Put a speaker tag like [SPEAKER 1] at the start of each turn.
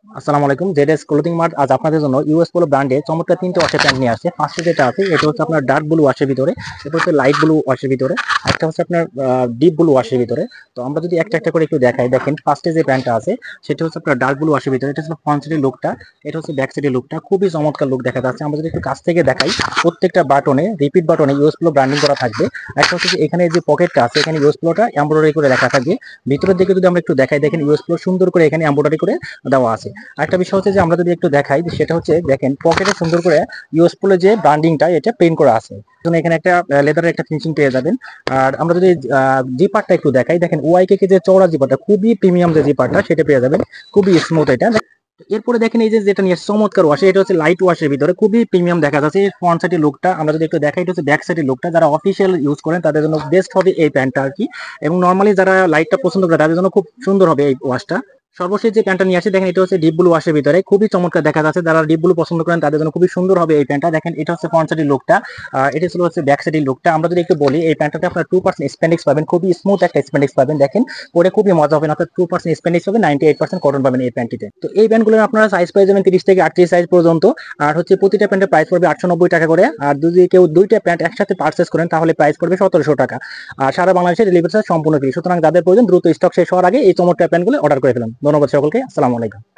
[SPEAKER 1] আসসালামু আলাইকুম। ZS clothing mart আজ আপনাদের জন্য ইউএস পোলো ব্র্যান্ডে চমৎকার তিনটে ওয়াশের প্যান্ট নিয়ে আসছে। ফার্স্টে যেটা আছে এটা হচ্ছে আপনার ডার্ক ব্লু ওয়াশের ভিতরে, এটা হচ্ছে লাইট ব্লু ওয়াশের ভিতরে, একটা হচ্ছে আপনার ডিপ ব্লু ওয়াশের ভিতরে। তো আমরা যদি একটা একটা করে একটু দেখাই, দেখেন ফার্স্টে যে প্যান্টটা আছে সেটা হচ্ছে আপনার ডার্ক ব্লু ওয়াশের ভিতরে, এটা হচ্ছে ফ্রন্ট সাইডের লুকটা, এটা হচ্ছে ব্যাক সাইডের লুকটা, খুবই চমৎকার লুক দেখা যাচ্ছে। আমরা যদি একটু কাছ থেকে দেখাই, প্রত্যেকটা বাটনে রিপিট বাটনে ইউএস পোলো ব্র্যান্ডিং করা থাকবে। একটা হচ্ছে যে এখানে যে পকেটটা আছে এখানে ইউএস পোলোটা এমব্রয়ডারি করে লেখা থাকবে। ভিতরের দিকে যদি আমরা একটু দেখাই, দেখেন ইউএস পোলো সুন্দর করে এখানে এমব্রয়ডারি করে দেওয়া আছে। একটা বিষয় হচ্ছে যে আমরা যদি একটু দেখাই, সেটা হচ্ছে দেখেন পকেটে সুন্দর করে ইউএস পোলো যে ব্র্যান্ডিংটা এটা প্রিন্ট করা আছে। এখানে একটা লেদারের একটা ফিনিশিং পেয়ে যাবেন। আর আমরা যদি জিপারটা একটু দেখাই, দেখেন ওয়াইকে যে চওড়া জিপারটা খুবই প্রিমিয়াম যে জিপারটা সেটা পেয়ে যাবেন, খুবই স্মুথ এটা। এরপরে দেখেন এই যে যেটা নিয়ে চমৎকার ওয়াশ, এটা হচ্ছে লাইট ওয়াশের ভিতরে খুবই প্রিমিয়াম দেখা যাচ্ছে। ফ্রন্ট সাইডের লুকটা আমরা যদি একটু দেখাই, এটা হচ্ছে ব্যাক সাইডের লুকটা। যারা অফিসিয়াল ইউজ করেন তাদের জন্য বেস্ট হবে এই প্যান্টটা আর কি। এবং নর্মালি যারা লাইটটা পছন্দ করে তাদের জন্য খুব সুন্দর হবে এই ওয়াশটা। সর্বশেষ যে প্যান্টটা নিয়ে আসে, দেখেন এটা হচ্ছে ডিপ ব্লু ওয়াশের ভিতরে, খুবই চমৎকার দেখা যাচ্ছে। যারা ডিপ ব্লু পছন্দ করেন তাদের জন্য খুবই সুন্দর হবে এই প্যান্টটা। দেখেন এটা হচ্ছে ফ্রন্ট সাইডের লুকটা, এটা ছিল হচ্ছে ব্যাক সাইডের লুকটা। আমরা যদি একটু বলি, এই প্যান্টটাতে আপনার 2% স্প্যান্ডেক্স পাবেন, খুবই স্মুথ একটা স্প্যান্ডেক্স পাবেন। দেখেন পরে খুবই মজা হবে, অর্থাৎ 2% স্প্যান্ডেক্স হবে, 98% কটন পাবেন এই প্যান্টটিতে। তো এই প্যান্টগুলোর আপনারা সাইজ পেয়ে যাবেন 30 থেকে 38 সাইজ পর্যন্ত। আর হচ্ছে প্রতিটা প্যান্টের প্রাইস পড়বে 890 টাকা করে। আর যদি কেউ দুইটা প্যান্ট একসাথে পারচেস করেন তাহলে প্রাইস পড়বে 1700 টাকা। আর সারা বাংলাদেশে ডেলিভারি চার্জ সম্পূর্ণ ফ্রি। সুতরাং যাদের প্রয়োজন দ্রুত স্টক শেষ হওয়ার আগে এই চমৎকার প্যান্টগুলো অর্ডার করে ফেলুন। ধন্যবাদ সকলকে। আসসালামু আলাইকুম।